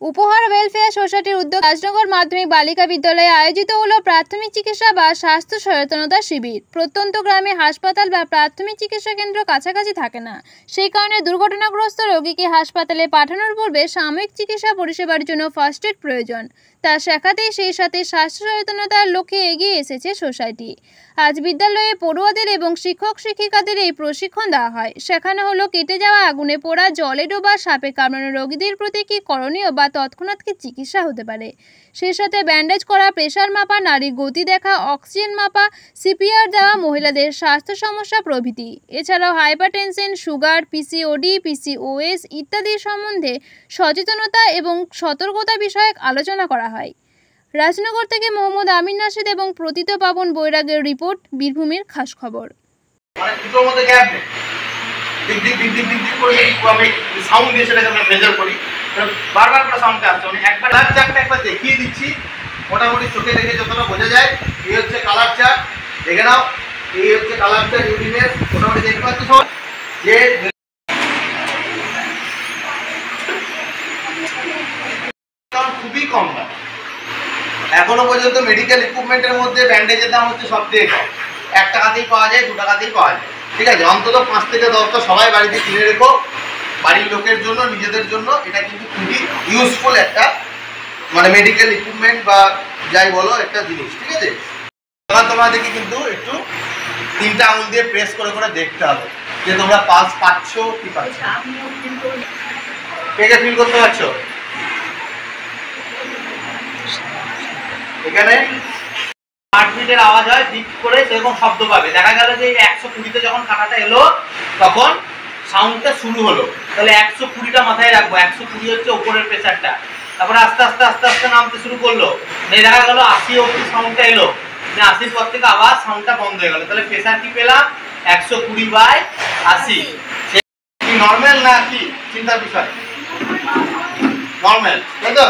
উপহার ওয়েলফেয়ার সোসাইটির উদ্যোগ রাজনগর মাধ্যমিক বালিকা বিদ্যালয়ে আয়োজিত হলো প্রাথমিক চিকিৎসা বা স্বাস্থ্য সচেতনতা শিবির। প্রত্যন্ত গ্রামে হাসপাতাল বা প্রাথমিক চিকিৎসা কেন্দ্র কাছাকাছি থাকে না, সেই কারণে দুর্ঘটনাগ্রস্ত রোগীকে হাসপাতালে পাঠানোর পূর্বে সাময়িক চিকিৎসা পরিষেবার জন্য ফার্স্ট এড প্রয়োজন। তা শেখাতেই সেই সাথে স্বাস্থ্য সচেতনতার লক্ষ্যে এগিয়ে এসেছে সোসাইটি। আজ বিদ্যালয়ে পড়ুয়াদের এবং শিক্ষক শিক্ষিকাদের এই প্রশিক্ষণ দেওয়া হয়। শেখানো হলো কেটে যাওয়া, আগুনে পোড়া, জলে ডোবা, সাপে কামড়ানো রোগীদের প্রতি কী করণীয় বা তৎক্ষণাৎ কি চিকিৎসা হতে পারে। সেই সাথে ব্যান্ডেজ করা, প্রেশার মাপা, নারীর গতি দেখা, অক্সিজেন মাপা, সিপিআর দেওয়া, মহিলাদের স্বাস্থ্য সমস্যা প্রভৃতি। এছাড়াও হাইপারটেনশন, সুগার, পিসিওডি, পিসিওএস ইত্যাদি সম্বন্ধে সচেতনতা এবং সতর্কতা বিষয়ক আলোচনা করা হয়। রাজনগর থেকে মোহাম্মদ আমিন নাশিদ এবং প্রতীত পাবন বৈরাগের রিপোর্ট, বীরভূমের খাস খবর। বারবার করে সাউন্ডটা আসছে, মানে একবার লাইভ চার্টটা একবার দেখিয়ে দিচ্ছি, মোটামুটি চোখে দেখে যতটা বোঝা যায়। এই হচ্ছে কালার চার্ট, দেখে নাও। এই হচ্ছে কালার চার্ট ইউরিনের, মোটামুটি দেখতে পাচ্ছ সব যে খুবই কম দাম। এখনো পর্যন্ত মেডিকেল ইকুইপমেন্টের মধ্যে ব্যান্ডেজের দাম হচ্ছে সবথেকে কম। 1 টাকাতেই পাওয়া যায়, 2 টাকাতেই পাওয়া যায়, ঠিক আছে। অন্তত 5 থেকে 10টা সবাই বাড়িতে কিনে রেখো, বাড়ির লোকের জন্য, নিজেদের জন্য। এটা কিন্তু খুবই ইউজফুল একটা মানে মেডিকেল ইকুইপমেন্ট বা যাই বলো একটা জিনিস, ঠিক আছে। তোমাদেরকে কিন্তু একটু 3টা আঙুল দিয়ে প্রেস করে করে দেখতে হবে যে তোমরা পালস পাচ্ছ কি পাচ্ছ, কে কে ফিল করতে পারছো। এখানে হার্টবিটের আওয়াজ হয়, দিক করে সেরকম শব্দ পাবে। দেখা গেল যে 120তে যখন কাটাটা এলো তখন সাউন্ডটা শুরু হলো, তাহলে 120টা মাথায় রাখবো। 120 হচ্ছে উপরের প্রেসারটা, তারপরে আস্তে আস্তে আস্তে আস্তে নামতে শুরু করলো, দেখা গেল 80 অবধি সাউন্ডটা এলো, 80 পর থেকে আবার সাউন্ডটা বন্ধ হয়ে গেল। তাহলে প্রেসার কি পেলাম? 120/80। কি নর্মাল না কি চিন্তার বিষয়? নর্মাল, তাই তো?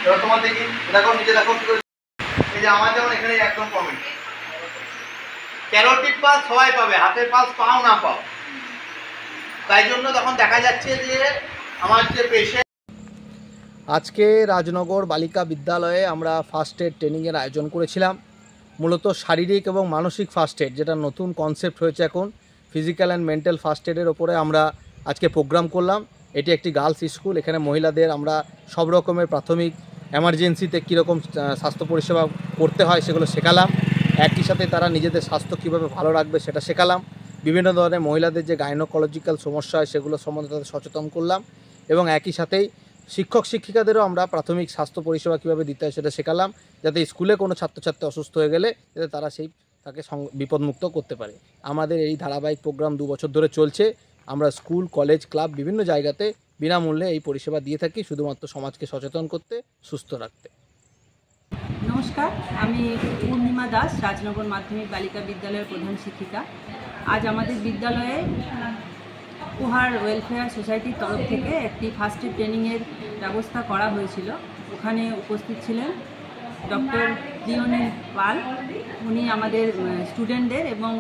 এবার তোমার দেখি দেখো, নিচে দেখো। এই যে আমার যেমন এখানে একদম কমে, ক্যারোটিড পালস সবাই পাবে, হাতের পালস পাও না পাও। তাই জন্য তখন দেখা যাচ্ছে যে আমার যে পেশেন্ট। আজকে রাজনগর বালিকা বিদ্যালয়ে আমরা ফার্স্ট এড ট্রেনিংয়ের আয়োজন করেছিলাম। মূলত শারীরিক এবং মানসিক ফার্স্ট এড, যেটা নতুন কনসেপ্ট হয়েছে এখন, ফিজিক্যাল অ্যান্ড মেন্টাল ফার্স্ট এডের ওপরে আমরা আজকে প্রোগ্রাম করলাম। এটি একটি গার্লস স্কুল। এখানে মহিলাদের আমরা সব রকমের প্রাথমিক এমার্জেন্সিতে কীরকম স্বাস্থ্য পরিষেবা করতে হয় সেগুলো শেখালাম। একই সাথে তারা নিজেদের স্বাস্থ্য কীভাবে ভালো রাখবে সেটা শেখালাম। বিভিন্ন ধরনের মহিলাদের যে গাইনোকোলজিক্যাল সমস্যা হয় সেগুলো সম্বন্ধে তাদের সচেতন করলাম। এবং একই সাথেই শিক্ষক শিক্ষিকাদেরও আমরা প্রাথমিক স্বাস্থ্য পরিষেবা কীভাবে দিতে হয় সেটা শেখালাম, যাতে স্কুলে কোনো ছাত্রছাত্রী অসুস্থ হয়ে গেলে যাতে তারা তাকে বিপদমুক্ত করতে পারে। আমাদের এই ধারাবাহিক প্রোগ্রাম 2 বছর ধরে চলছে। আমরা স্কুল, কলেজ, ক্লাব বিভিন্ন জায়গাতে বিনামূল্যে এই পরিষেবা দিয়ে থাকি, শুধুমাত্র সমাজকে সচেতন করতে, সুস্থ রাখতে। নমস্কার, আমি পূর্ণিমা দাস, রাজনগর মাধ্যমিক বালিকা বিদ্যালয়ের প্রধান শিক্ষিকা। আজ আমাদের বিদ্যালয়ে উপহার ওয়েলফেয়ার সোসাইটির তরফ থেকে একটি ফার্স্ট এড ট্রেনিংয়ের ব্যবস্থা করা হয়েছিল। ওখানে উপস্থিত ছিলেন ডক্টর লিওনিল পাল। উনি আমাদের স্টুডেন্টদের এবং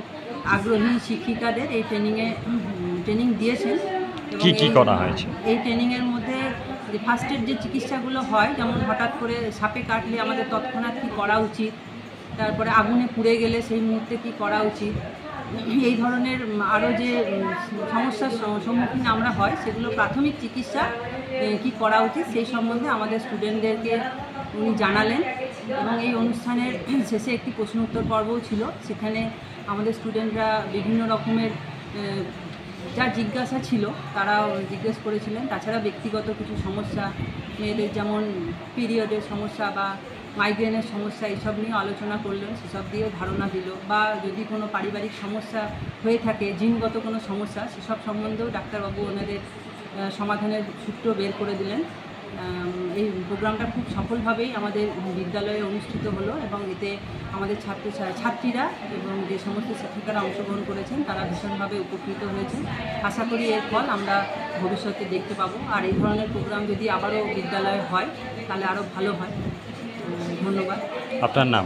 আগ্রহী শিক্ষিকাদের এই ট্রেনিং দিয়েছেন। কি কি করা হয়েছে এই ট্রেনিংয়ের মধ্যে? যে ফার্স্ট এড যে চিকিৎসাগুলো হয়, যেমন হঠাৎ করে সাপে কাটলে আমাদের তৎক্ষণাৎ কী করা উচিত, তারপরে আগুনে পুড়ে গেলে সেই মুহূর্তে কী করা উচিত, এই ধরনের আরও যে সমস্যার সম্মুখীন আমরা হয় সেগুলো প্রাথমিক চিকিৎসা কি করা উচিত সেই সম্বন্ধে আমাদের স্টুডেন্টদেরকে উনি জানালেন। এবং এই অনুষ্ঠানের শেষে একটি প্রশ্ন উত্তর পর্বও ছিল। সেখানে আমাদের স্টুডেন্টরা বিভিন্ন রকমের যা জিজ্ঞাসা ছিল তারাও জিজ্ঞেস করেছিলেন। তাছাড়া ব্যক্তিগত কিছু সমস্যা, মেয়েদের যেমন পিরিয়ডের সমস্যা বা মাইগ্রেনের সমস্যা, এইসব নিয়ে আলোচনা করলেন, সেসব দিয়েও ধারণা দিল। বা যদি কোনো পারিবারিক সমস্যা হয়ে থাকে, জিনগত কোনো সমস্যা, সেসব সম্বন্ধেও ডাক্তারবাবু ওনাদের সমাধানের সূত্র বের করে দিলেন। এই প্রোগ্রামটা খুব সফলভাবেই আমাদের বিদ্যালয়ে অনুষ্ঠিত হলো এবং এতে আমাদের ছাত্রীরা এবং যে সমস্ত শিক্ষিকারা অংশগ্রহণ করেছেন তারা ভীষণভাবে উপকৃত হয়েছেন। আশা করি এর ফল আমরা ভবিষ্যতে দেখতে পাবো। আর এই ধরনের প্রোগ্রাম যদি আবারও বিদ্যালয়ে হয় তাহলে আরও ভালো হয়। ধন্যবাদ। আপনার নাম?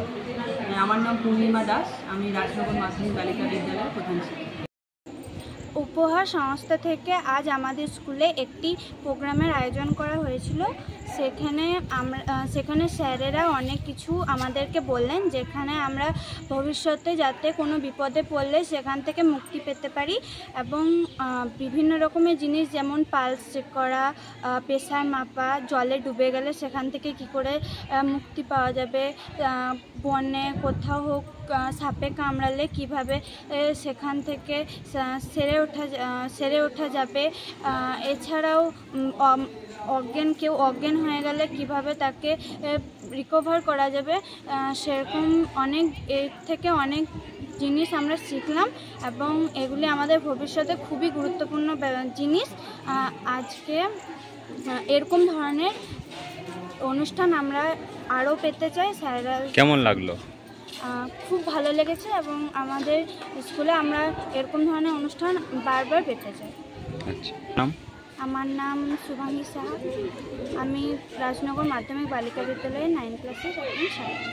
আমার নাম পূর্ণিমা দাস, আমি রাজনগর মাধ্যমিক বালিকা বিদ্যালয়ের প্রধান শিক্ষিকা। উপহার সংস্থা থেকে আজ আমাদের স্কুলে একটি প্রোগ্রামের আয়োজন করা হয়েছিল। সেখানে স্যারেরা অনেক কিছু আমাদেরকে বললেন, যেখানে আমরা ভবিষ্যতে যাতে কোনো বিপদে পড়লে সেখান থেকে মুক্তি পেতে পারি, এবং বিভিন্ন রকমের জিনিস যেমন পালস চেক করা, প্রেসার মাপা, জলে ডুবে গেলে সেখান থেকে কি করে মুক্তি পাওয়া যাবে, বনে কোথাও হোক সাপে কামড়ালে কিভাবে সেখান থেকে সেরে ওঠা যাবে, এছাড়াও কেউ অজ্ঞান হয়ে গেলে কিভাবে তাকে রিকভার করা যাবে, সেরকম এর থেকে অনেক জিনিস আমরা শিখলাম, এবং এগুলি আমাদের ভবিষ্যতে খুবই গুরুত্বপূর্ণ জিনিস। আজকে এরকম ধরনের অনুষ্ঠান আমরা আরও পেতে চাই। স্যাররা কেমন লাগলো? খুব ভালো লেগেছে, এবং আমাদের স্কুলে আমরা এরকম ধরনের অনুষ্ঠান বারবার পেতে চাই। আচ্ছা, নাম? আমার নাম শুভাঙ্গী সাহা। আমি রাজনগর মাধ্যমিক বালিকা বিদ্যালয়ে 9 ক্লাসের একজন ছাত্রী।